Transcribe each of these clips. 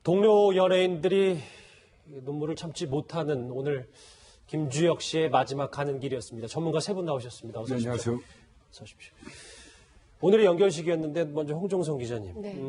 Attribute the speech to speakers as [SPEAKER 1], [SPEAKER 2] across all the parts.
[SPEAKER 1] 동료 연예인들이 눈물을 참지 못하는 오늘 김주혁 씨의 마지막 가는 길이었습니다. 전문가 세 분 나오셨습니다. 어서 오십시오.
[SPEAKER 2] 안녕하세요.
[SPEAKER 1] 어서 오십시오. 오늘의 연결식이었는데 먼저 홍종성 기자님.
[SPEAKER 3] 네.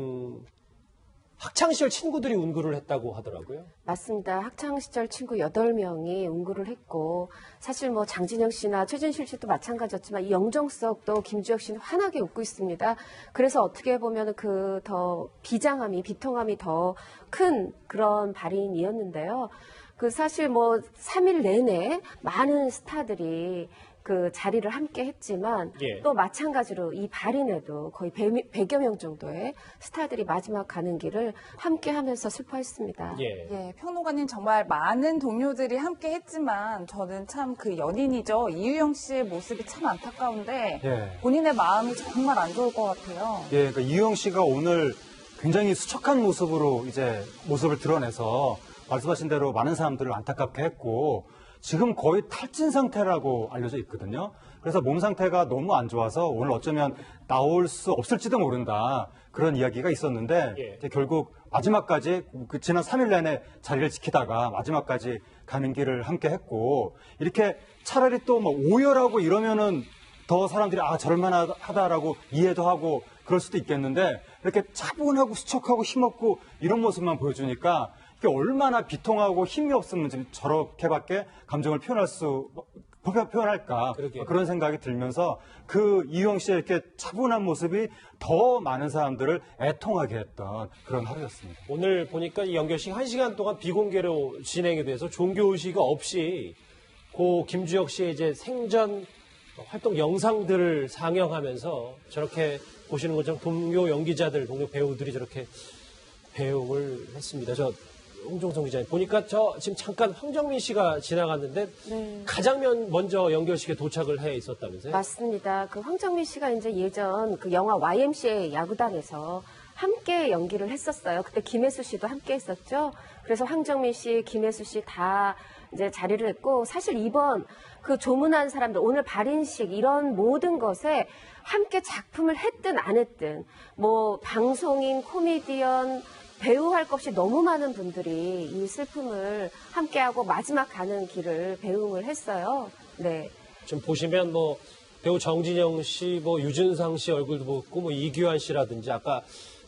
[SPEAKER 1] 학창시절 친구들이 운구를 했다고 하더라고요.
[SPEAKER 3] 맞습니다. 학창시절 친구 8명이 운구를 했고 사실 뭐 장진영 씨나 최진실 씨도 마찬가지였지만 이 영정석도 김주혁 씨는 환하게 웃고 있습니다. 그래서 어떻게 보면 그 더 비장함이 비통함이 더 큰 그런 발인이었는데요. 그 사실 뭐 3일 내내 많은 스타들이 그 자리를 함께 했지만
[SPEAKER 1] 예.
[SPEAKER 3] 또 마찬가지로 이 발인에도 거의 100여 명 정도의 스타들이 마지막 가는 길을 함께 하면서 슬퍼했습니다.
[SPEAKER 1] 예.
[SPEAKER 4] 예, 평론가님 정말 많은 동료들이 함께 했지만 저는 참 그 연인이죠. 이유영 씨의 모습이 참 안타까운데
[SPEAKER 2] 예.
[SPEAKER 4] 본인의 마음이 정말 안 좋을 것 같아요.
[SPEAKER 2] 예, 그러니까 이유영 씨가 오늘 굉장히 수척한 모습으로 이제 모습을 드러내서 말씀하신 대로 많은 사람들을 안타깝게 했고 지금 거의 탈진 상태라고 알려져 있거든요. 그래서 몸 상태가 너무 안 좋아서 오늘 어쩌면 나올 수 없을지도 모른다. 그런 이야기가 있었는데
[SPEAKER 1] 예.
[SPEAKER 2] 이제 결국 마지막까지 그 지난 3일 내내 자리를 지키다가 마지막까지 가는 길을 함께 했고 이렇게 차라리 또 뭐 오열하고 이러면은 더 사람들이 저럴만하다라고 이해도 하고 그럴 수도 있겠는데 이렇게 차분하고 수척하고 힘없고 이런 모습만 보여주니까 이게 얼마나 비통하고 힘이 없으면 저렇게밖에 감정을 표현할까
[SPEAKER 1] 그러게요.
[SPEAKER 2] 그런 생각이 들면서 그 이유영 씨의 이렇게 차분한 모습이 더 많은 사람들을 애통하게 했던 그런 하루였습니다.
[SPEAKER 1] 오늘 보니까 이 연결식 1시간 동안 비공개로 진행이 돼서 종교의식 없이 고 김주혁 씨의 이제 생전 활동 영상들을 상영하면서 저렇게 보시는 것처럼 동료 연기자들, 동료 배우들이 저렇게 배웅을 했습니다. 저 홍종성 기자님 보니까 지금 잠깐 황정민 씨가 지나갔는데
[SPEAKER 3] 네.
[SPEAKER 1] 가장 먼저 연결식에 도착을 해 있었다면서요?
[SPEAKER 3] 맞습니다. 그 황정민 씨가 이제 예전 그 영화 YMCA 야구단에서 함께 연기를 했었어요. 그때 김혜수 씨도 함께 했었죠. 그래서 황정민 씨, 김혜수 씨 다 이제 자리를 했고 사실 이번 그 조문한 사람들 오늘 발인식 이런 모든 것에 함께 작품을 했든 안 했든 뭐 방송인, 코미디언, 배우 할 것 없이 너무 많은 분들이 이 슬픔을 함께하고 마지막 가는 길을 배웅을 했어요. 네.
[SPEAKER 1] 좀 보시면 뭐 배우 정진영 씨, 뭐 유준상 씨 얼굴도 보고 뭐 이규환 씨라든지 아까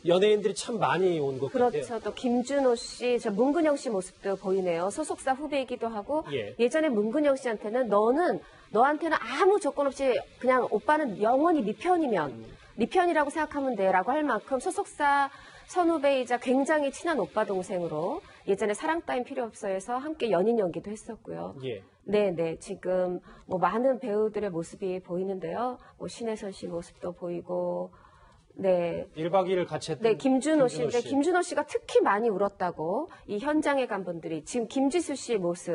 [SPEAKER 1] 연예인들이 참 많이 온 것 같아요.
[SPEAKER 3] 그렇죠. 또 김준호 씨, 저 문근영 씨 모습도 보이네요. 소속사 후배이기도 하고
[SPEAKER 1] 예.
[SPEAKER 3] 예전에 문근영 씨한테는 너한테는 아무 조건 없이 그냥 오빠는 영원히 네 편이면 네 편이라고 생각하면 돼라고 할 만큼 소속사 선후배이자 굉장히 친한 오빠 동생으로 예전에 사랑 따윈 필요 없어에서 함께 연인 연기도 했었고요.
[SPEAKER 1] 예.
[SPEAKER 3] 네네. 지금 뭐 많은 배우들의 모습이 보이는데요. 뭐 신혜선 씨 모습도 보이고 네.
[SPEAKER 1] 1박 2일 같이 했던
[SPEAKER 3] 네, 김준호 씨인데
[SPEAKER 1] 씨.
[SPEAKER 3] 김준호 씨가 특히 많이 울었다고 이 현장에 간 분들이 지금 김지수 씨의 모습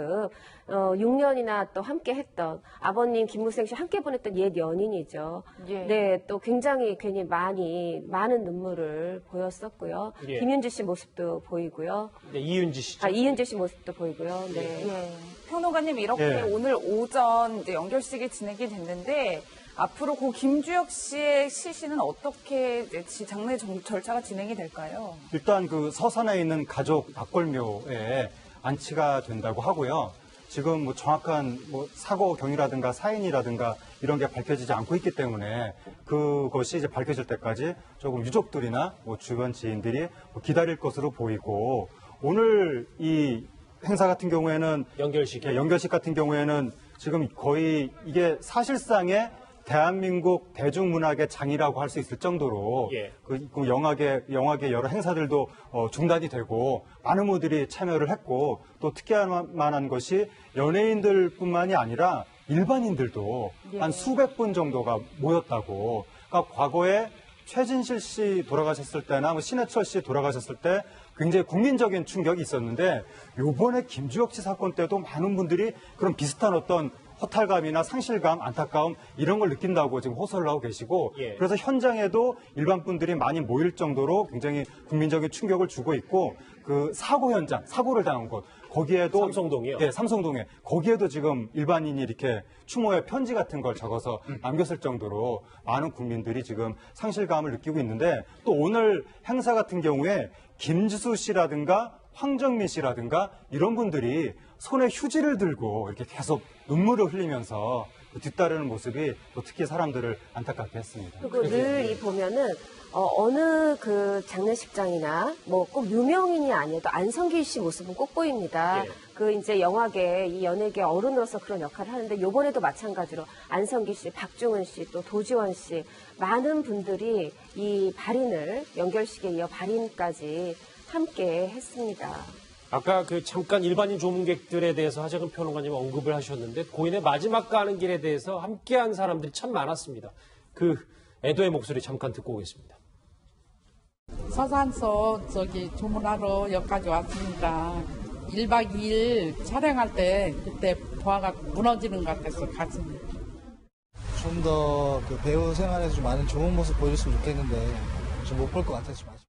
[SPEAKER 3] 6년이나 또 함께 했던 아버님 김무생 씨 함께 보냈던 옛 연인이죠.
[SPEAKER 4] 예.
[SPEAKER 3] 네, 또 굉장히 괜히 많은 눈물을 보였었고요.
[SPEAKER 1] 예.
[SPEAKER 3] 김윤지 씨 모습도 보이고요.
[SPEAKER 1] 네, 이윤지 씨죠.
[SPEAKER 3] 이윤재 씨 모습도 보이고요. 네.
[SPEAKER 4] 예. 평론가님 이렇게
[SPEAKER 2] 예.
[SPEAKER 4] 오늘 오전 이제 연결식이 진행이 됐는데 앞으로 고 김주혁 씨의 시신은 어떻게 장례 절차가 진행이 될까요?
[SPEAKER 2] 일단 그 서산에 있는 가족 납골묘에 안치가 된다고 하고요. 지금 뭐 정확한 뭐 사고 경위라든가 사인이라든가 이런 게 밝혀지지 않고 있기 때문에 그것이 이제 밝혀질 때까지 조금 유족들이나 뭐 주변 지인들이 기다릴 것으로 보이고 오늘 이 행사 같은 경우에는
[SPEAKER 1] 연결식.
[SPEAKER 2] 연결식 같은 경우에는 지금 거의 이게 사실상의 대한민국 대중문학의 장이라고 할 수 있을 정도로
[SPEAKER 1] 예.
[SPEAKER 2] 그 영화계 여러 행사들도 중단이 되고 많은 분들이 참여를 했고 또 특이할 만한 것이 연예인들뿐만이 아니라 일반인들도 한 수백 분 정도가 모였다고. 그러니까 과거에 최진실 씨 돌아가셨을 때나 뭐 신해철 씨 돌아가셨을 때 굉장히 국민적인 충격이 있었는데 요번에 김주혁 씨 사건 때도 많은 분들이 그런 비슷한 어떤 허탈감이나 상실감, 안타까움 이런 걸 느낀다고 지금 호소를 하고 계시고
[SPEAKER 1] 예.
[SPEAKER 2] 그래서 현장에도 일반 분들이 많이 모일 정도로 굉장히 국민적인 충격을 주고 있고 그 사고 현장, 사고를 당한 곳 거기에도
[SPEAKER 1] 삼성동이요?
[SPEAKER 2] 네, 삼성동에 거기에도 지금 일반인이 이렇게 추모의 편지 같은 걸 적어서 남겼을 정도로 많은 국민들이 지금 상실감을 느끼고 있는데 또 오늘 행사 같은 경우에 김지수 씨라든가 황정민 씨라든가 이런 분들이 손에 휴지를 들고 이렇게 계속 눈물을 흘리면서 뒤따르는 모습이 또 특히 사람들을 안타깝게 했습니다.
[SPEAKER 3] 그리고 늘 이 보면은 어느 그 장례식장이나 뭐 꼭 유명인이 아니어도 안성기 씨 모습은 꼭 보입니다.
[SPEAKER 1] 예.
[SPEAKER 3] 그 이제 영화계 이 연예계 어른으로서 그런 역할을 하는데 요번에도 마찬가지로 안성기 씨, 박중은 씨, 또 도지원 씨 많은 분들이 이 발인을 연결식에 이어 발인까지 함께 했습니다.
[SPEAKER 1] 아까 그 잠깐 일반인 조문객들에 대해서 하재근 평론가님 언급을 하셨는데 고인의 마지막 가는 길에 대해서 함께한 사람들이 참 많았습니다. 그 애도의 목소리 잠깐 듣고 오겠습니다.
[SPEAKER 5] 서산서 조문하러 여기까지 왔습니다. 1박 2일 촬영할 때 그때 보아가 무너지는 것 같아서 가슴이.
[SPEAKER 6] 좀 더 그 배우 생활에서 좀 많은 좋은 모습 보여줬으면 좋겠는데 좀 못 볼 것 같아서 좀 아쉽습니다.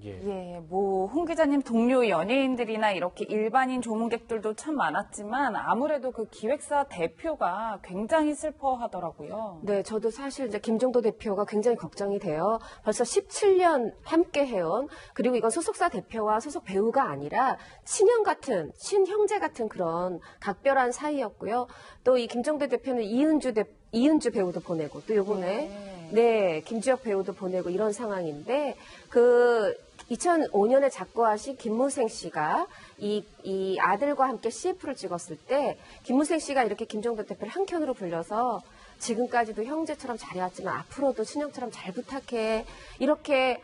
[SPEAKER 1] 예.
[SPEAKER 4] 예, 뭐, 홍 기자님 동료 연예인들이나 이렇게 일반인 조문객들도 참 많았지만 아무래도 그 기획사 대표가 굉장히 슬퍼하더라고요.
[SPEAKER 3] 네, 저도 사실 이제 김종도 대표가 굉장히 걱정이 돼요. 벌써 17년 함께 해온, 그리고 이건 소속사 대표와 소속 배우가 아니라 친형 같은, 친형제 같은 그런 각별한 사이였고요. 또 이 김종도 대표는 이은주 배우도 보내고, 또 요번에, 네, 김주혁 배우도 보내고 이런 상황인데, 2005년에 작고하신 김무생 씨가 이 아들과 함께 CF를 찍었을 때 김무생 씨가 이렇게 김종도 대표를 한켠으로 불려서 지금까지도 형제처럼 잘해왔지만 앞으로도 친형처럼 잘 부탁해 이렇게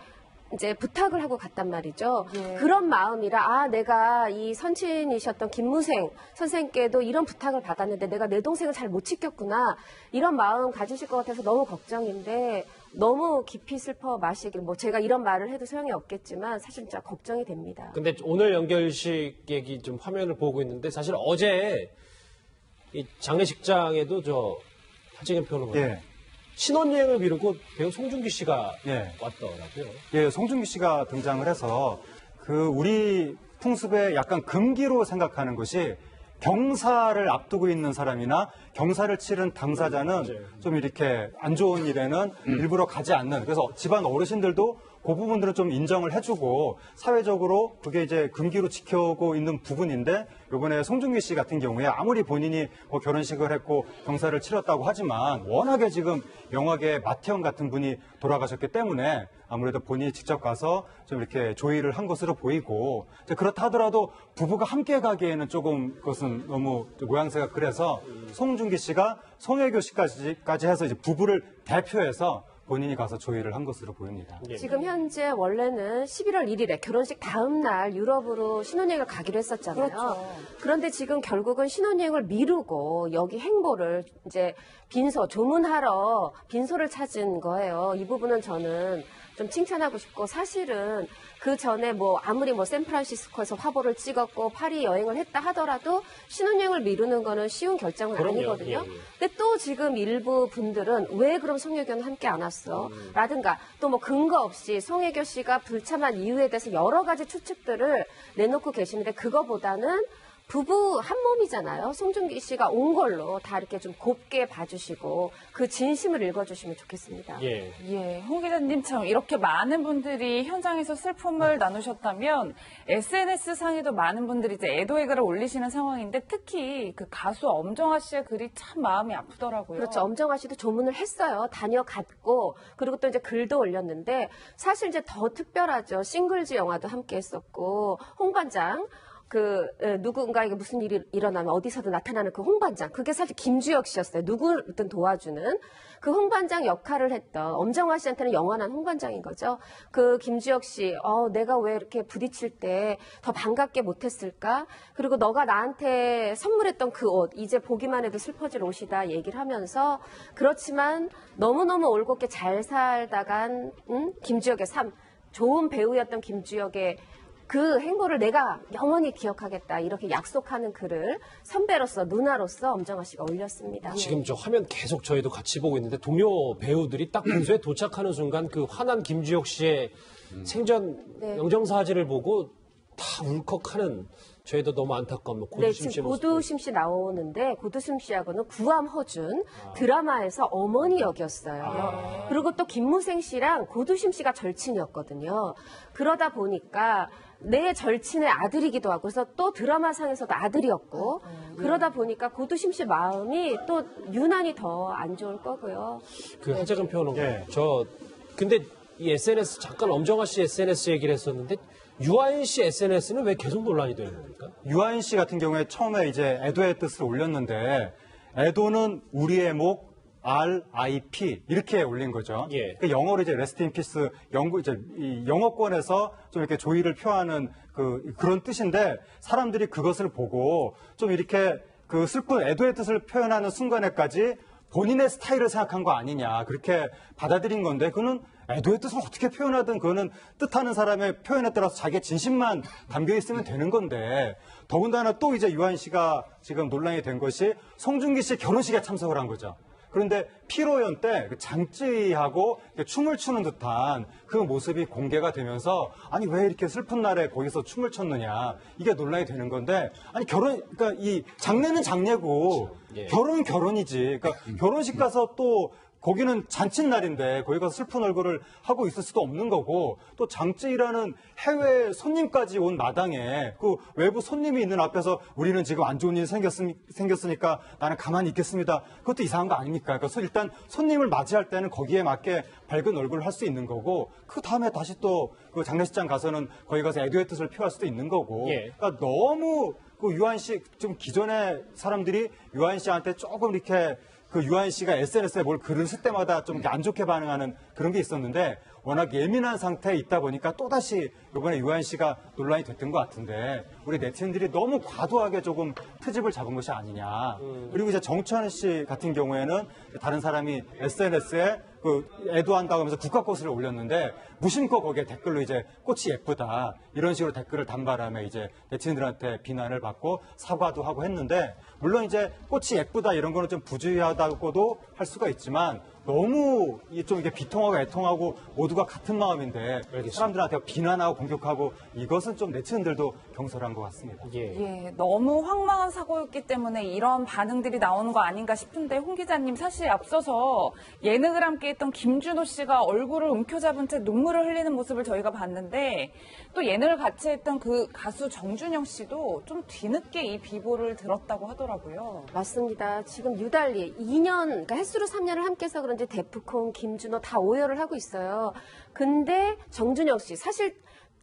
[SPEAKER 3] 이제 부탁을 하고 갔단 말이죠.
[SPEAKER 4] 예.
[SPEAKER 3] 그런 마음이라 내가 이 선친이셨던 김무생 선생님께도 이런 부탁을 받았는데 내가 내 동생을 잘 못 지켰구나 이런 마음 가지실 것 같아서 너무 걱정인데 너무 깊이 슬퍼 마시길 뭐 제가 이런 말을 해도 소용이 없겠지만 사실 진짜 걱정이 됩니다.
[SPEAKER 1] 근데 오늘 연결식 얘기 좀 화면을 보고 있는데 사실 어제 이 장례식장에도 하재근 평론가님
[SPEAKER 2] 예.
[SPEAKER 1] 신혼여행을 미루고 배우 송중기 씨가
[SPEAKER 2] 예.
[SPEAKER 1] 왔더라고요.
[SPEAKER 2] 예, 송중기 씨가 등장을 해서 그 우리 풍습에 약간 금기로 생각하는 것이 경사를 앞두고 있는 사람이나 경사를 치른 당사자는 좀 이렇게 안 좋은 일에는 일부러 가지 않는 그래서 집안 어르신들도 그 부분들은 좀 인정을 해주고 사회적으로 그게 이제 금기로 지켜오고 있는 부분인데 이번에 송중기 씨 같은 경우에 아무리 본인이 뭐 결혼식을 했고 경사를 치렀다고 하지만 워낙에 지금 영화계 마태형 같은 분이 돌아가셨기 때문에 아무래도 본인이 직접 가서 좀 이렇게 조의를 한 것으로 보이고 그렇다 하더라도 부부가 함께 가기에는 조금 그것은 너무 모양새가 그래서 송중기 씨가 송혜교 씨까지 해서 이제 부부를 대표해서 본인이 가서 조의를 한 것으로 보입니다.
[SPEAKER 1] 예.
[SPEAKER 3] 지금 현재 원래는 11월 1일에 결혼식 다음 날 유럽으로 신혼여행을 가기로 했었잖아요.
[SPEAKER 4] 그렇죠.
[SPEAKER 3] 그런데 지금 결국은 신혼여행을 미루고 여기 행보를 이제 조문하러 빈소를 찾은 거예요. 이 부분은 저는 좀 칭찬하고 싶고 사실은 그 전에 아무리 샌프란시스코에서 화보를 찍었고 파리 여행을 했다 하더라도 신혼여행을 미루는 거는 쉬운 결정은
[SPEAKER 1] 그럼요.
[SPEAKER 3] 아니거든요.
[SPEAKER 1] 예, 예.
[SPEAKER 3] 근데 또 지금 일부 분들은 왜 그럼 송혜교는 함께 안 왔어? 라든가 또 근거 없이 송혜교 씨가 불참한 이유에 대해서 여러 가지 추측들을 내놓고 계시는데 그거보다는 부부 한 몸이잖아요. 송중기 씨가 온 걸로 다 이렇게 좀 곱게 봐주시고 그 진심을 읽어주시면 좋겠습니다.
[SPEAKER 1] 예.
[SPEAKER 4] 예, 홍 기자님처럼 이렇게 많은 분들이 현장에서 슬픔을 나누셨다면 SNS 상에도 많은 분들이 이제 애도의 글을 올리시는 상황인데 특히 그 가수 엄정화 씨의 글이 참 마음이 아프더라고요.
[SPEAKER 3] 그렇죠. 엄정화 씨도 조문을 했어요. 다녀갔고 그리고 또 이제 글도 올렸는데 사실 이제 더 특별하죠. 싱글즈 영화도 함께 했었고 홍반장 누군가에게 무슨 일이 일어나면 어디서든 나타나는 그 홍반장. 그게 사실 김주혁 씨였어요. 누구든 도와주는. 그 홍반장 역할을 했던 엄정화 씨한테는 영원한 홍반장인 거죠. 그 김주혁 씨, 내가 왜 이렇게 부딪힐 때 더 반갑게 못했을까? 그리고 너가 나한테 선물했던 그 옷, 이제 보기만 해도 슬퍼질 옷이다 얘기를 하면서 그렇지만 너무너무 올곧게 잘 살다간 김주혁의 삶, 좋은 배우였던 김주혁의 그 행보를 내가 영원히 기억하겠다 이렇게 약속하는 글을 선배로서 누나로서 엄정화 씨가 올렸습니다.
[SPEAKER 1] 지금 저 화면 계속 저희도 같이 보고 있는데 동료 배우들이 딱 분수에 도착하는 순간 그 화난 김주혁 씨의 생전
[SPEAKER 3] 네.
[SPEAKER 1] 영정사진을 보고 다 울컥하는 저희도 너무 안타까운
[SPEAKER 3] 네,
[SPEAKER 1] 고두심 씨의
[SPEAKER 3] 지금
[SPEAKER 1] 모습.
[SPEAKER 3] 고두심 씨 나오는데 고두심 씨하고는 구암 허준 드라마에서 어머니 역이었어요. 그리고 또 김무생 씨랑 고두심 씨가 절친이었거든요. 그러다 보니까 내 절친의 아들이기도 하고 그래서 또 드라마상에서도 아들이었고 그러다 보니까 고두심 씨 마음이 또 유난히 더 안 좋을 거고요.
[SPEAKER 1] 그 하재근 평론가.
[SPEAKER 2] 예.
[SPEAKER 1] 저 근데 이 SNS 잠깐 엄정화 씨 SNS 얘기를 했었는데 유아인 씨 SNS는 왜 계속 논란이 되는 겁니까?
[SPEAKER 2] 유아인 씨 같은 경우에 처음에 이제 애도의 뜻을 올렸는데 애도는 우리의 목 RIP 이렇게 올린 거죠.
[SPEAKER 1] 예.
[SPEAKER 2] 그 영어로 이제 Rest in Peace 이 영어권에서 좀 이렇게 조의를 표하는 그런 뜻인데 사람들이 그것을 보고 좀 이렇게 그 슬픈 애도의 뜻을 표현하는 순간에까지 본인의 스타일을 생각한 거 아니냐 그렇게 받아들인 건데 그거는 애도의 뜻을 어떻게 표현하든 그거는 뜻하는 사람의 표현에 따라서 자기의 진심만 담겨 있으면 되는 건데 더군다나 또 이제 유한 씨가 지금 논란이 된 것이 송중기 씨 결혼식에 참석을 한 거죠. 그런데 피로연 때 장찌하고 춤을 추는 듯한 그 모습이 공개가 되면서 아니 왜 이렇게 슬픈 날에 거기서 춤을 췄느냐 이게 논란이 되는 건데 아니 그러니까 이 장례는 장례고
[SPEAKER 1] 예.
[SPEAKER 2] 결혼은 결혼이지. 그러니까 결혼식 가서 또 거기는 잔칫날인데 거기 가서 슬픈 얼굴을 하고 있을 수도 없는 거고 또 장찌라는 해외 손님까지 온 마당에 그 외부 손님이 있는 앞에서 우리는 지금 안 좋은 일이 생겼으니까 나는 가만히 있겠습니다. 그것도 이상한 거 아닙니까? 그래서 일단 손님을 맞이할 때는 거기에 맞게 밝은 얼굴을 할 수 있는 거고 그 다음에 다시 또 그 장례식장 가서는 거기 가서 애도의 뜻을 표할 수도 있는 거고
[SPEAKER 1] 예.
[SPEAKER 2] 그러니까 너무 그 유한 씨 좀 기존의 사람들이 유한 씨한테 조금 이렇게 그 유한 씨가 SNS에 뭘 글을 쓸 때마다 좀 안 좋게 반응하는 그런 게 있었는데 워낙 예민한 상태에 있다 보니까 또다시 이번에 유한 씨가 논란이 됐던 것 같은데 우리 네티즌들이 너무 과도하게 조금 트집을 잡은 것이 아니냐. 그리고 이제 정찬 씨 같은 경우에는 다른 사람이 SNS에 그 애도한다고 하면서 국가꽃을 올렸는데 무심코 거기에 댓글로 이제 꽃이 예쁘다 이런 식으로 댓글을 단 바람에 이제 네티즌들한테 비난을 받고 사과도 하고 했는데 물론 이제 꽃이 예쁘다 이런 거는 좀 부주의하다고도 할 수가 있지만 너무 좀 이게 비통하고 애통하고 모두가 같은 마음인데
[SPEAKER 1] 알겠습니다.
[SPEAKER 2] 사람들한테 비난하고 공격하고 이것은 좀 네티즌들도 경솔한 것 같습니다.
[SPEAKER 1] 예.
[SPEAKER 4] 예, 너무 황망한 사고였기 때문에 이런 반응들이 나오는 거 아닌가 싶은데 홍 기자님 사실 앞서서 예능을 함께했던 김준호 씨가 얼굴을 움켜잡은 채 눈물을 흘리는 모습을 저희가 봤는데 또 예능을 같이 했던 그 가수 정준영 씨도 좀 뒤늦게 이 비보를 들었다고 하더라고요.
[SPEAKER 3] 맞습니다. 지금 유달리 2년, 그러니까 햇수로 3년을 함께 해서 그런지 데프콘, 김준호 다 오열을 하고 있어요. 근데 정준영 씨, 사실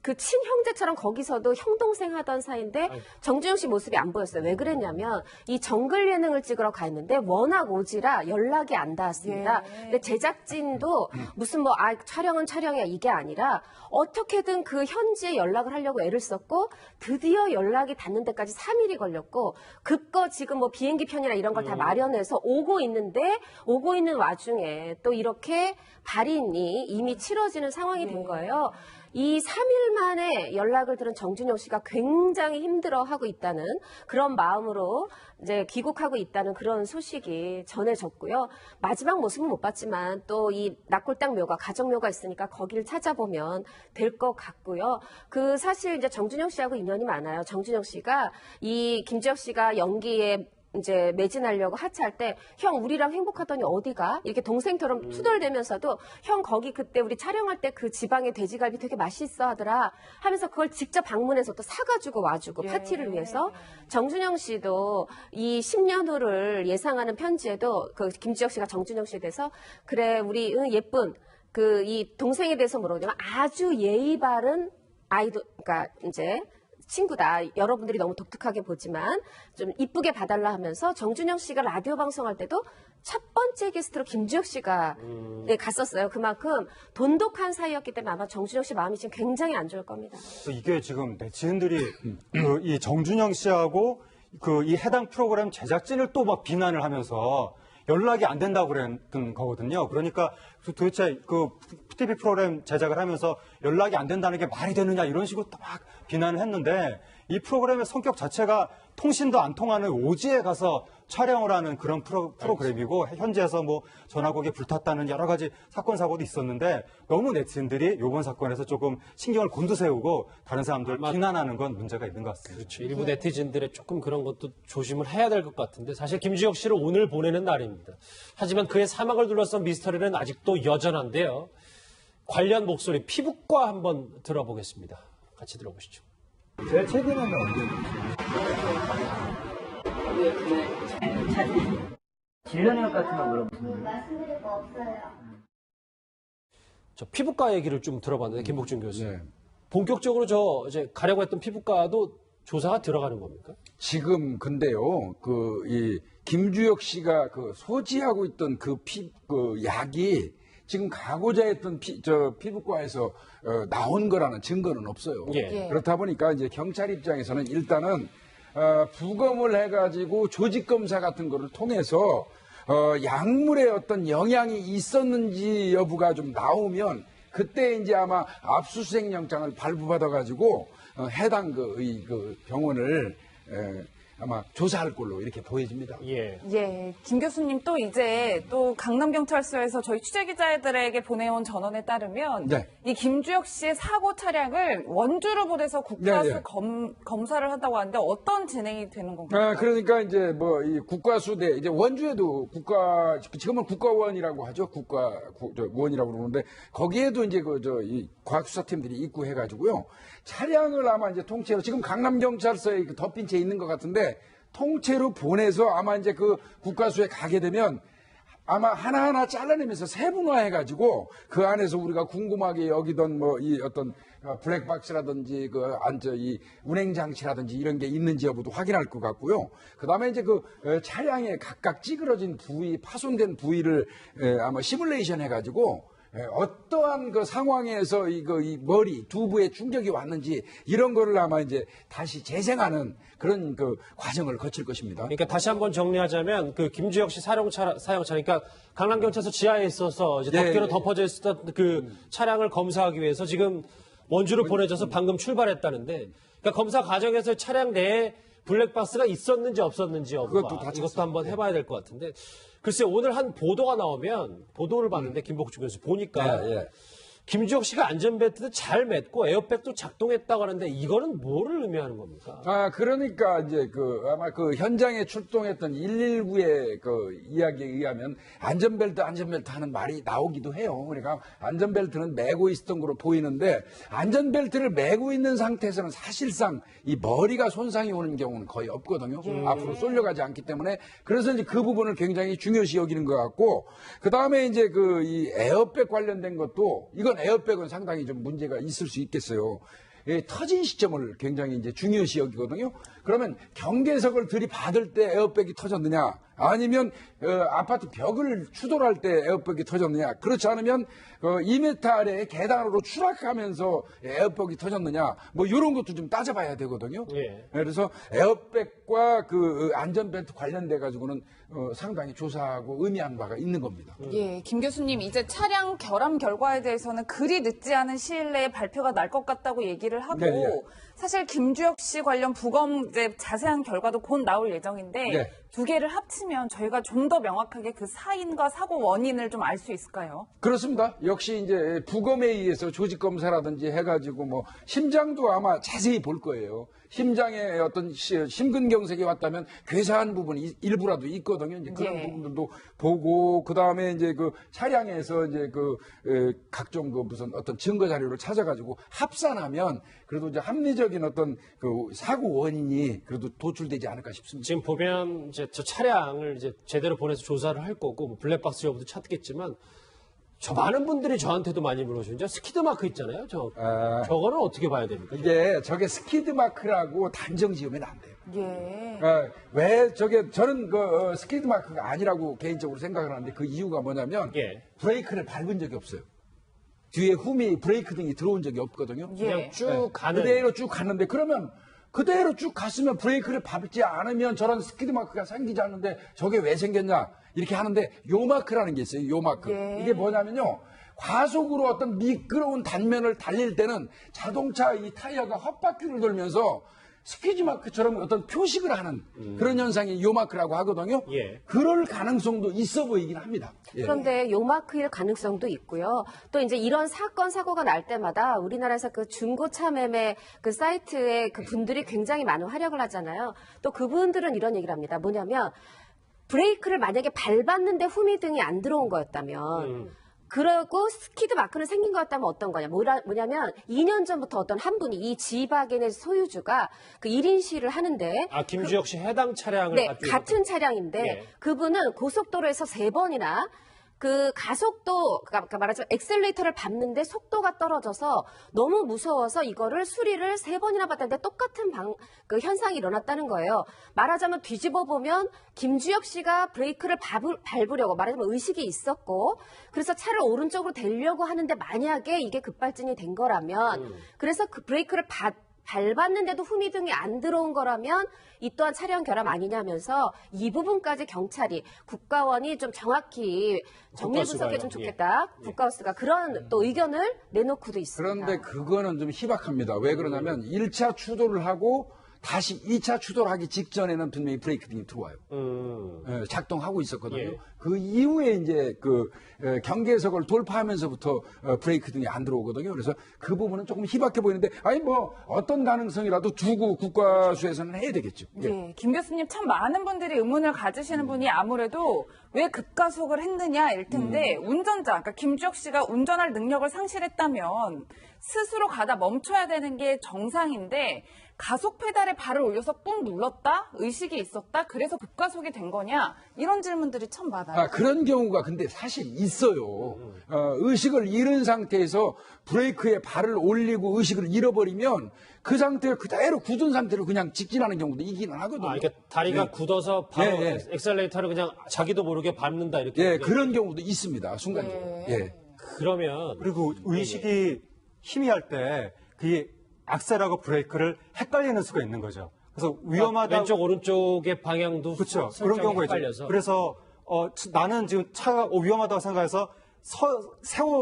[SPEAKER 3] 그 친형제처럼 거기서도 형동생 하던 사이인데 정준영 씨 모습이 안 보였어요. 왜 그랬냐면 이 정글 예능을 찍으러 가 있는데 워낙 오지라 연락이 안 닿았습니다.
[SPEAKER 4] 예.
[SPEAKER 3] 근데 제작진도 무슨 뭐 촬영은 촬영이야 이게 아니라 어떻게든 그 현지에 연락을 하려고 애를 썼고 드디어 연락이 닿는 데까지 3일이 걸렸고 그거 지금 뭐 비행기 편이나 이런 걸 다 마련해서 오고 있는데 오고 있는 와중에 또 이렇게 발인이 이미 치러지는 상황이 된 거예요. 이 3일 만에 연락을 들은 정준영 씨가 굉장히 힘들어하고 있다는 그런 마음으로 이제 귀국하고 있다는 그런 소식이 전해졌고요. 마지막 모습은 못 봤지만 또 이 낙골당 묘가 가정묘가 있으니까 거기를 찾아보면 될 것 같고요. 그 사실 이제 정준영 씨하고 인연이 많아요. 정준영 씨가 이 김지혁 씨가 연기에 이제 매진하려고 하차할 때 형 우리랑 행복하더니 어디가? 이렇게 동생처럼 투덜대면서도 형 거기 그때 우리 촬영할 때 그 지방의 돼지갈비 되게 맛있어 하더라 하면서 그걸 직접 방문해서 또 사가지고 와주고
[SPEAKER 4] 예.
[SPEAKER 3] 파티를 위해서 정준영 씨도 이 10년 후를 예상하는 편지에도 그 김지혁 씨가 정준영 씨에 대해서 그래 우리 예쁜 그 이 동생에 대해서 물어보자면 아주 예의 바른 아이돌 그러니까 이제 친구다. 여러분들이 너무 독특하게 보지만 좀 이쁘게 봐달라 하면서 정준영 씨가 라디오 방송할 때도 첫 번째 게스트로 김주혁 씨가 네, 갔었어요. 그만큼 돈독한 사이였기 때문에 아마 정준영 씨 마음이 지금 굉장히 안 좋을 겁니다.
[SPEAKER 2] 이게 지금 네티즌들이 이 정준영 씨하고 그 이 해당 프로그램 제작진을 또 막 비난을 하면서 연락이 안 된다고 그랬던 거거든요. 그러니까 도대체 그 TV 프로그램 제작을 하면서 연락이 안 된다는 게 말이 되느냐 이런 식으로 막 비난을 했는데 이 프로그램의 성격 자체가 통신도 안 통하는 오지에 가서 촬영을 하는 그런 프로그램이고 현지에서 뭐 전화국이 불탔다는 여러 가지 사건 사고도 있었는데 너무 네티즌들이 이번 사건에서 조금 신경을 곤두세우고 다른 사람들 비난하는 건 문제가 있는 것 같습니다.
[SPEAKER 1] 그렇죠. 일부 네티즌들의 조금 그런 것도 조심을 해야 될 것 같은데 사실 김주혁 씨를 오늘 보내는 날입니다. 하지만 그의 사망을 둘러싼 미스터리는 아직도 여전한데요. 관련 목소리 피부과 한번 들어보겠습니다. 같이 들어보시죠.
[SPEAKER 6] 제일 최근에는 언제?
[SPEAKER 7] 질려내역 같은 거 물어보시면
[SPEAKER 8] 말씀드릴 거 없어요.
[SPEAKER 1] 저 피부과 얘기를 좀 들어봤는데 김복준 교수.
[SPEAKER 9] 네.
[SPEAKER 1] 본격적으로 저 이제 가려고 했던 피부과도 조사가 들어가는 겁니까?
[SPEAKER 9] 지금 근데요, 이 김주혁 씨가 그 소지하고 있던 그 약이 지금 가고자 했던 피부과에서 나온 거라는 증거는 없어요.
[SPEAKER 1] 예.
[SPEAKER 9] 그렇다 보니까 이제 경찰 입장에서는 일단은 부검을 해가지고 조직 검사 같은 거를 통해서 약물에 어떤 영향이 있었는지 여부가 좀 나오면 그때 이제 아마 압수수색 영장을 발부받아가지고 해당 그 병원을 아마 조사할 걸로 이렇게 보여집니다.
[SPEAKER 1] 예.
[SPEAKER 4] 예, 김 교수님 또 이제 또 강남경찰서에서 저희 취재기자들에게 보내온 전원에 따르면
[SPEAKER 9] 네.
[SPEAKER 4] 이 김주혁 씨의 사고 차량을 원주로 보내서 국가수
[SPEAKER 9] 네, 네.
[SPEAKER 4] 검사를 한다고 하는데 어떤 진행이 되는 건가요?
[SPEAKER 9] 그러니까 이제 뭐 이 국가수대 이제 원주에도 지금은 국가원이라고 하죠. 원이라고 그러는데 거기에도 이제 이 과학수사팀들이 입구해가지고요. 차량을 아마 이제 통째로 지금 강남경찰서에 덮인 채 있는 것 같은데 통째로 보내서 아마 이제 그 국가수에 가게 되면 아마 하나하나 잘라내면서 세분화해가지고 그 안에서 우리가 궁금하게 여기던 뭐 이 어떤 블랙박스라든지 이 운행장치라든지 이런 게 있는지 여부도 확인할 것 같고요. 그 다음에 이제 차량에 각각 찌그러진 부위, 파손된 부위를 아마 시뮬레이션 해가지고 어떠한 그 상황에서 이 머리, 두부에 충격이 왔는지 이런 거를 아마 이제 다시 재생하는 그런 과정을 거칠 것입니다.
[SPEAKER 1] 그러니까 다시 한번 정리하자면 그 김주혁 씨 사용차, 그러니까 강남경찰서 지하에 있어서 이제 덮개로
[SPEAKER 9] 네.
[SPEAKER 1] 덮어져 있었던 그 차량을 검사하기 위해서 지금 원주로 보내져서 방금 출발했다는데 그러니까 검사 과정에서 차량 내에 블랙박스가 있었는지 없었는지 여부가
[SPEAKER 9] 그것도 다
[SPEAKER 1] 이것도 한번 해봐야 될 것 같은데 글쎄 오늘 한 보도가 나오면 보도를 봤는데 김복주 교수 보니까
[SPEAKER 9] 예.
[SPEAKER 1] 김주혁 씨가 안전벨트도 잘 맸고 에어백도 작동했다고 하는데 이거는 뭐를 의미하는 겁니까?
[SPEAKER 9] 그러니까 이제 아마 현장에 출동했던 119의 이야기에 의하면 안전벨트 하는 말이 나오기도 해요. 그러니까 안전벨트는 매고 있었던 걸로 보이는데 안전벨트를 매고 있는 상태에서는 사실상 이 머리가 손상이 오는 경우는 거의 없거든요. 앞으로 쏠려가지 않기 때문에 그래서 이제 그 부분을 굉장히 중요시 여기는 것 같고 그 다음에 이제 이 에어백 관련된 것도 이건 에어백은 상당히 좀 문제가 있을 수 있겠어요. 터진 시점을 굉장히 이제 중요시 여기거든요. 그러면 경계석을 들이받을 때 에어백이 터졌느냐, 아니면 아파트 벽을 추돌할 때 에어백이 터졌느냐, 그렇지 않으면 2m 아래의 계단으로 추락하면서 에어백이 터졌느냐, 뭐 이런 것도 좀 따져봐야 되거든요.
[SPEAKER 1] 예.
[SPEAKER 9] 그래서 에어백과 안전벨트 관련돼 가지고는 상당히 조사하고 의미한 바가 있는 겁니다.
[SPEAKER 4] 예, 김 교수님 이제 차량 결함 결과에 대해서는 그리 늦지 않은 시일 내에 발표가 날 것 같다고 얘기를 하고
[SPEAKER 9] 네.
[SPEAKER 4] 사실 김주혁 씨 관련 부검 이제 자세한 결과도 곧 나올 예정인데
[SPEAKER 9] 네.
[SPEAKER 4] 두 개를 합치면 저희가 좀 더 명확하게 그 사인과 사고 원인을 좀 알 수 있을까요?
[SPEAKER 9] 그렇습니다. 역시 이제 부검에 의해서 조직 검사라든지 해가지고 뭐 심장도 아마 자세히 볼 거예요. 심장에 어떤 심근경색이 왔다면 괴사한 부분이 일부라도 있거든요. 이제 그런
[SPEAKER 4] 예.
[SPEAKER 9] 부분들도 보고 그 다음에 이제 차량에서 이제 각종 무슨 어떤 증거 자료를 찾아가지고 합산하면 그래도 이제 합리적인 어떤 사고 원인이 그래도 도출되지 않을까 싶습니다.
[SPEAKER 1] 지금 보면 이제 저 차량을 이제 제대로 보내서 조사를 할 거고 뭐 블랙박스 여부도 찾겠지만 저 많은 분들이 저한테도 많이 물어보시는데 스키드 마크 있잖아요. 저거는 어떻게 봐야 됩니까?
[SPEAKER 9] 이게 저게 스키드 마크라고 단정 지으면 안 돼요.
[SPEAKER 4] 예.
[SPEAKER 9] 왜 저는 스키드 마크가 아니라고 개인적으로 생각을 하는데 그 이유가 뭐냐면
[SPEAKER 1] 예.
[SPEAKER 9] 브레이크를 밟은 적이 없어요. 뒤에 훔이 브레이크 등이 들어온 적이 없거든요.
[SPEAKER 1] 그냥
[SPEAKER 4] 예.
[SPEAKER 1] 쭉 가는
[SPEAKER 9] 그대로 쭉 갔는데 그러면 그대로 쭉 갔으면 브레이크를 밟지 않으면 저런 스키드 마크가 생기지 않는데 저게 왜 생겼냐? 이렇게 하는데 요마크라는 게 있어요. 요마크.
[SPEAKER 4] 예.
[SPEAKER 9] 이게 뭐냐면요. 과속으로 어떤 미끄러운 단면을 달릴 때는 자동차 이 타이어가 헛바퀴를 돌면서 스퀴즈 마크처럼 어떤 표식을 하는 그런 현상이 요마크라고 하거든요.
[SPEAKER 1] 예.
[SPEAKER 9] 그럴 가능성도 있어 보이긴 합니다. 예.
[SPEAKER 3] 그런데 요마크일 가능성도 있고요. 또 이제 이런 사건, 사고가 날 때마다 우리나라에서 그 중고차 매매 그 사이트에 그 분들이 굉장히 많은 활약을 하잖아요. 또 그분들은 이런 얘기를 합니다. 뭐냐면 브레이크를 만약에 밟았는데 후미등이 안 들어온 거였다면 그러고 스키드 마크는 생긴 것 같다면 어떤 거냐. 뭐냐면 2년 전부터 어떤 한 분이 이 지바겐의 소유주가 그 1인 시위를 하는데
[SPEAKER 1] 김주혁 씨 해당 차량을
[SPEAKER 3] 네,
[SPEAKER 1] 갖고
[SPEAKER 3] 같은 차량인데
[SPEAKER 1] 예.
[SPEAKER 3] 그분은 고속도로에서 3번이나 그 가속도, 그러니까 말하자면 엑셀레이터를 밟는데 속도가 떨어져서 너무 무서워서 이거를 수리를 3번이나 받았는데 똑같은 그 현상이 일어났다는 거예요. 말하자면 뒤집어 보면 김주혁 씨가 브레이크를 밟으려고 말하자면 의식이 있었고 그래서 차를 오른쪽으로 대려고 하는데 만약에 이게 급발진이 된 거라면 그래서 그 브레이크를 밟았는데도 후미등이 안 들어온 거라면 이 또한 차량 결함 아니냐면서 이 부분까지 경찰이 국가원이 좀 정확히 정밀 분석해 좀 좋겠다. 국가우스가 그런 또 의견을 내놓고도 있습니다.
[SPEAKER 9] 그런데 그거는 좀 희박합니다. 왜 그러냐면 1차 추돌을 하고 다시 2차 추돌하기 직전에는 분명히 브레이크 등이 들어와요. 예, 작동하고 있었거든요.
[SPEAKER 1] 예.
[SPEAKER 9] 그 이후에 이제 그 경계석을 돌파하면서부터 브레이크 등이 안 들어오거든요. 그래서 그 부분은 조금 희박해 보이는데 아니 뭐 어떤 가능성이라도 두고 국과수에서는 해야 되겠죠. 예.
[SPEAKER 4] 네, 김 교수님 참 많은 분들이 의문을 가지시는 분이 아무래도 왜 급가속을 했느냐일 텐데 운전자, 그러니까 김주혁 씨가 운전할 능력을 상실했다면 스스로 가다 멈춰야 되는 게 정상인데 가속 페달에 발을 올려서 뿡 눌렀다? 의식이 있었다? 그래서 급가속이 된 거냐? 이런 질문들이 참 많아요.
[SPEAKER 9] 아, 그런 경우가 근데 사실 있어요. 의식을 잃은 상태에서 브레이크에 발을 올리고 의식을 잃어버리면 그 상태를 그대로 굳은 상태로 그냥 직진하는 경우도 있기는 하거든요.
[SPEAKER 1] 그러니까 다리가
[SPEAKER 9] 네.
[SPEAKER 1] 굳어서 바로
[SPEAKER 9] 예, 예.
[SPEAKER 1] 엑셀레이터를 그냥 자기도 모르게 밟는다 이렇게.
[SPEAKER 9] 예, 그런 경우도 있습니다. 순간적으로. 예.
[SPEAKER 1] 그러면
[SPEAKER 2] 그리고 의식이 희미할 때 그 악셀하고 브레이크를 헷갈리는 수가 있는 거죠. 그래서 위험하다.
[SPEAKER 1] 왼쪽 오른쪽의 방향도
[SPEAKER 2] 그렇죠. 그런 경우가
[SPEAKER 1] 헷갈려서.
[SPEAKER 2] 있죠. 그래서 나는 지금 차가 위험하다고 생각해서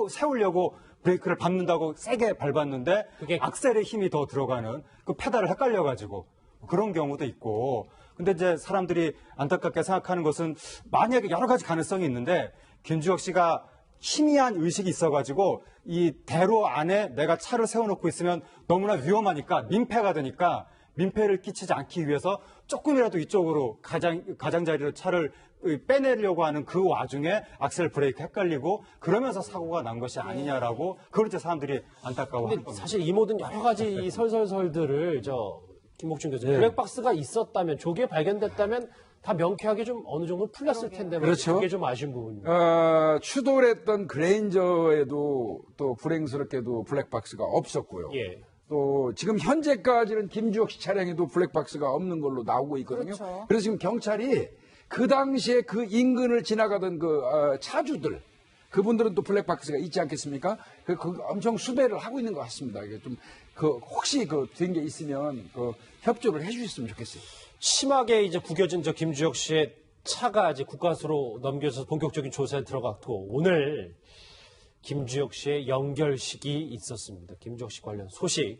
[SPEAKER 2] 세우려고 브레이크를 밟는다고 세게 밟았는데
[SPEAKER 1] 그게
[SPEAKER 2] 악셀에 힘이 더 들어가는 그 페달을 헷갈려가지고 그런 경우도 있고. 근데 이제 사람들이 안타깝게 생각하는 것은 만약에 여러 가지 가능성이 있는데 김주혁 씨가 희미한 의식이 있어가지고 이 대로 안에 내가 차를 세워놓고 있으면 너무나 위험하니까 민폐가 되니까 민폐를 끼치지 않기 위해서 조금이라도 이쪽으로 가장자리로 차를 빼내려고 하는 그 와중에 악셀 브레이크 헷갈리고 그러면서 사고가 난 것이 아니냐라고 그럴 때 사람들이 안타까워하는
[SPEAKER 1] 근데
[SPEAKER 2] 겁니다.
[SPEAKER 1] 사실 이 모든 여러 가지 이 설설설들을 김목준 교수 블랙박스가 있었다면 조기에 발견됐다면 다 명쾌하게 좀 어느 정도 풀렸을 텐데
[SPEAKER 9] 그렇죠.
[SPEAKER 1] 그게 좀 아쉬운 부분입니다.
[SPEAKER 9] 추돌했던 그레인저에도 또 불행스럽게도 블랙박스가 없었고요.
[SPEAKER 1] 예.
[SPEAKER 9] 또 지금 현재까지는 김주혁 씨 차량에도 블랙박스가 없는 걸로 나오고 있거든요.
[SPEAKER 4] 그렇죠.
[SPEAKER 9] 그래서 지금 경찰이 그 당시에 그 인근을 지나가던 차주들 그분들은 또 블랙박스가 있지 않겠습니까? 그 엄청 수배를 하고 있는 것 같습니다. 이게 좀 혹시 된 게 있으면 협조를 해주셨으면 좋겠어요.
[SPEAKER 1] 심하게 이제 구겨진 김주혁 씨의 차가 이제 국과수로 넘겨져서 본격적인 조사에 들어갔고 오늘 김주혁 씨의 연결식이 있었습니다. 김주혁 씨 관련 소식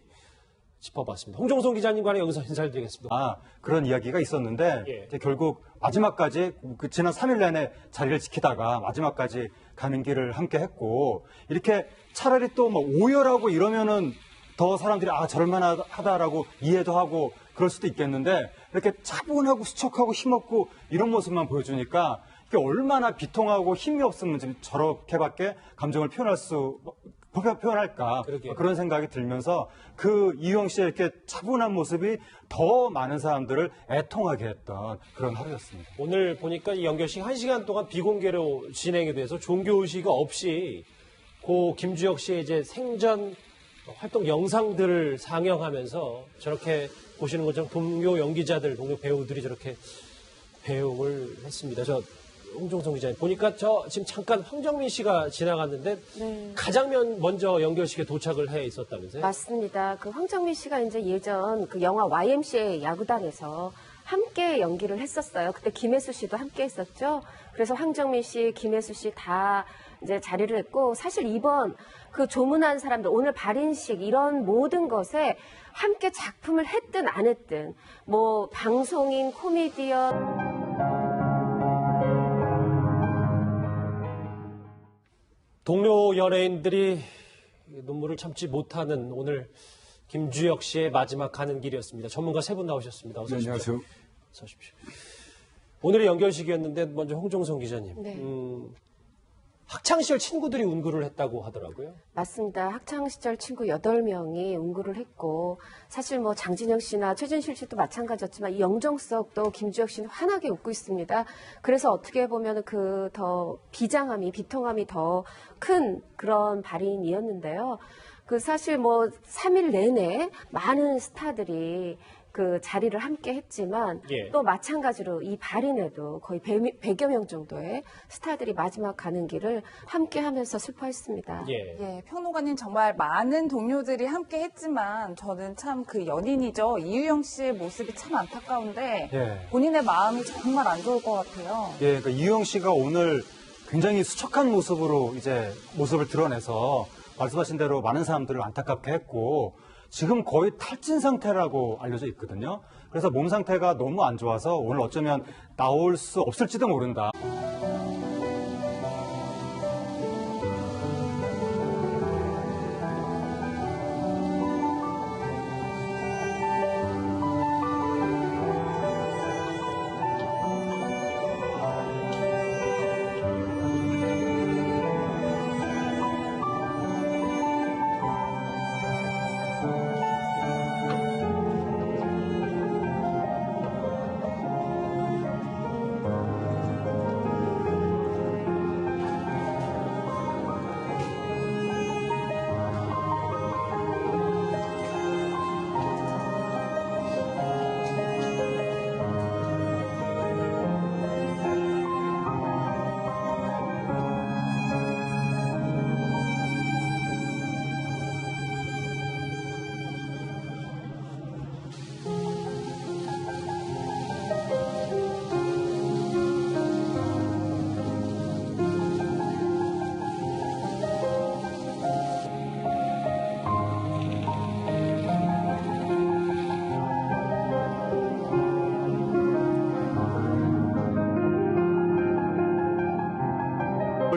[SPEAKER 1] 짚어봤습니다. 홍정송 기자님과는 여기서 인사를 드리겠습니다.
[SPEAKER 2] 그런 이야기가 있었는데
[SPEAKER 1] 예.
[SPEAKER 2] 이제 결국 마지막까지 지난 3일 내내 자리를 지키다가 마지막까지 가는 길을 함께 했고 이렇게 차라리 또 오열하고 이러면은 더 사람들이 저럴만하다라고 이해도 하고 그럴 수도 있겠는데 이렇게 차분하고 수척하고 힘없고 이런 모습만 보여주니까 이게 얼마나 비통하고 힘이 없으면 지금 저렇게밖에 감정을 표현할까
[SPEAKER 1] 그러게요.
[SPEAKER 2] 그런 생각이 들면서 그 이용 씨의 이렇게 차분한 모습이 더 많은 사람들을 애통하게 했던 그런 하루였습니다.
[SPEAKER 1] 오늘 보니까 이 연결식 1시간 동안 비공개로 진행이 돼서 종교의식 없이 김주혁 씨의 이제 생전 활동 영상들을 상영하면서 저렇게 보시는 것처럼 동료 연기자들, 동료 배우들이 저렇게 배웅을 했습니다. 홍종성 기자님 보니까 지금 잠깐 황정민 씨가 지나갔는데 가장 먼저 연결식에 도착을 해 있었다면서요?
[SPEAKER 3] 맞습니다. 그 황정민 씨가 이제 예전 그 영화 YMCA 야구단에서 함께 연기를 했었어요. 그때 김혜수 씨도 함께 했었죠. 그래서 황정민 씨, 김혜수 씨 다 이제 자리를 했고, 사실 이번 그 조문한 사람들, 오늘 발인식 이런 모든 것에 함께 작품을 했든 안 했든, 뭐 방송인, 코미디언,
[SPEAKER 1] 동료 연예인들이 눈물을 참지 못하는 오늘 김주혁 씨의 마지막 가는 길이었습니다. 전문가 세 분 나오셨습니다. 어서 오십시오.
[SPEAKER 9] 안녕하세요.
[SPEAKER 1] 어서 오십시오. 오늘의 연결식이었는데 먼저 홍종성 기자님.
[SPEAKER 3] 네.
[SPEAKER 1] 학창시절 친구들이 운구를 했다고 하더라고요.
[SPEAKER 3] 맞습니다. 학창시절 친구 8명이 운구를 했고, 사실 뭐 장진영 씨나 최진실 씨도 마찬가지였지만 이 영정석도 김주혁 씨는 환하게 웃고 있습니다. 그래서 어떻게 보면 그 더 비장함이, 비통함이 더 큰 그런 발인이었는데요. 그 사실 뭐 3일 내내 많은 스타들이 그 자리를 함께 했지만
[SPEAKER 1] 예.
[SPEAKER 3] 또 마찬가지로 이 발인에도 거의 100여 명 정도의 스타들이 마지막 가는 길을 함께 하면서 슬퍼했습니다.
[SPEAKER 1] 예.
[SPEAKER 4] 예, 평론가님 정말 많은 동료들이 함께 했지만 저는 참 그 연인이죠. 이유영 씨의 모습이 참 안타까운데
[SPEAKER 2] 예.
[SPEAKER 4] 본인의 마음이 정말 안 좋을 것 같아요.
[SPEAKER 2] 예, 그러니까 이유영 씨가 오늘 굉장히 수척한 모습으로 이제 모습을 드러내서 말씀하신 대로 많은 사람들을 안타깝게 했고 지금 거의 탈진 상태라고 알려져 있거든요. 그래서 몸 상태가 너무 안 좋아서 오늘 어쩌면 나올 수 없을지도 모른다.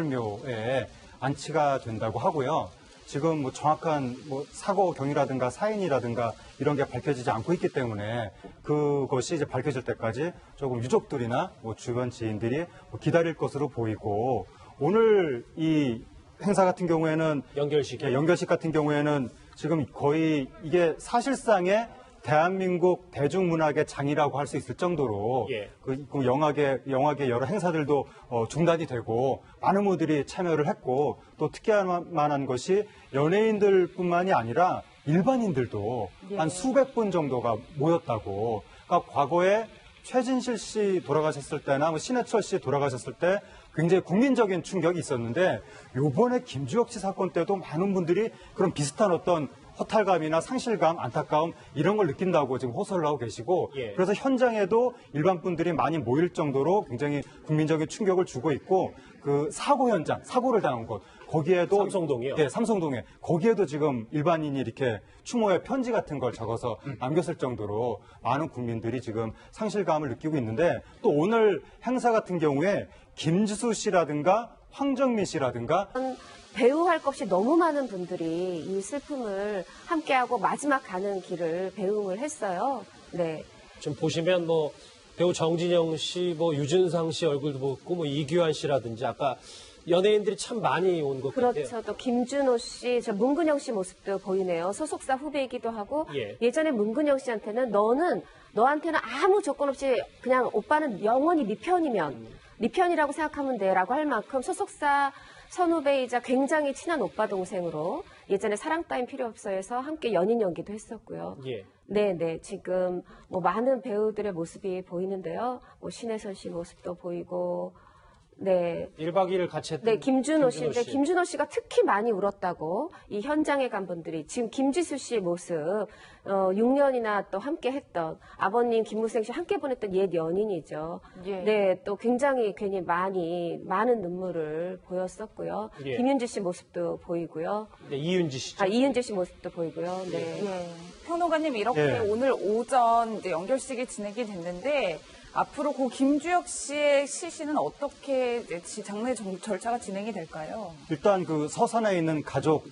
[SPEAKER 2] 묘에 안치가 된다고 하고요. 지금 뭐 정확한 뭐 사고 경위라든가 사인이라든가 이런 게 밝혀지지 않고 있기 때문에 그것이 이제 밝혀질 때까지 조금 유족들이나 뭐 주변 지인들이 뭐 기다릴 것으로 보이고 오늘 이 행사 같은 경우에는 연결식 같은 경우에는 지금 거의 이게 사실상의 대한민국 대중문학의 장이라고 할 수 있을 정도로
[SPEAKER 1] 예.
[SPEAKER 2] 그 영화계 여러 행사들도 중단이 되고 많은 분들이 참여를 했고 또 특이할 만한 것이 연예인들뿐만이 아니라 일반인들도 한 수백 분 정도가 모였다고. 그러니까 과거에 최진실 씨 돌아가셨을 때나 뭐 신해철 씨 돌아가셨을 때 굉장히 국민적인 충격이 있었는데 요번에 김주혁 씨 사건 때도 많은 분들이 그런 비슷한 어떤 허탈감이나 상실감, 안타까움 이런 걸 느낀다고 지금 호소를 하고 계시고
[SPEAKER 1] 예.
[SPEAKER 2] 그래서 현장에도 일반 분들이 많이 모일 정도로 굉장히 국민적인 충격을 주고 있고 그 사고 현장, 사고를 당한 곳 거기에도
[SPEAKER 1] 삼성동이요?
[SPEAKER 2] 네, 삼성동에 거기에도 지금 일반인이 이렇게 추모의 편지 같은 걸 적어서 남겼을 정도로 많은 국민들이 지금 상실감을 느끼고 있는데 또 오늘 행사 같은 경우에 김지수 씨라든가 황정민 씨라든가
[SPEAKER 3] 배우 할 것 없이 너무 많은 분들이 이 슬픔을 함께하고 마지막 가는 길을 배웅을 했어요. 네.
[SPEAKER 1] 좀 보시면 뭐 배우 정진영 씨, 뭐 유준상 씨 얼굴도 보고 뭐 이규환 씨라든지 아까 연예인들이 참 많이 온 것 같아요.
[SPEAKER 3] 그렇죠. 또 김준호 씨, 저 문근영 씨 모습도 보이네요. 소속사 후배이기도 하고
[SPEAKER 1] 예.
[SPEAKER 3] 예전에 문근영 씨한테는 너한테는 아무 조건 없이 그냥 오빠는 영원히 네 편이라고 생각하면 돼라고 할 만큼 소속사 선후배이자 굉장히 친한 오빠 동생으로 예전에 사랑 따윈 필요 없어에서 함께 연인 연기도 했었고요.
[SPEAKER 1] 예.
[SPEAKER 3] 네네. 지금 뭐 많은 배우들의 모습이 보이는데요. 뭐 신혜선 씨 모습도 보이고 네.
[SPEAKER 1] 1박 2일 같이 했던
[SPEAKER 3] 네, 김준호 씨인데
[SPEAKER 1] 씨.
[SPEAKER 3] 김준호 씨가 특히 많이 울었다고 이 현장에 간 분들이 지금 김지수 씨의 모습 6년이나 또 함께 했던 아버님 김무생 씨 함께 보냈던 옛 연인이죠.
[SPEAKER 4] 예.
[SPEAKER 3] 네, 또 굉장히 괜히 많은 눈물을 보였었고요.
[SPEAKER 1] 예.
[SPEAKER 3] 김윤지 씨 모습도 보이고요.
[SPEAKER 1] 네, 이윤지 씨죠.
[SPEAKER 3] 이은재 씨 모습도 보이고요. 네.
[SPEAKER 4] 예. 평론가님 이렇게
[SPEAKER 2] 예.
[SPEAKER 4] 오늘 오전 이제 연결식이 진행이 됐는데 앞으로 고 김주혁 씨의 시신은 어떻게 이제 장례 절차가 진행이 될까요?
[SPEAKER 2] 일단 그 서산에 있는 가족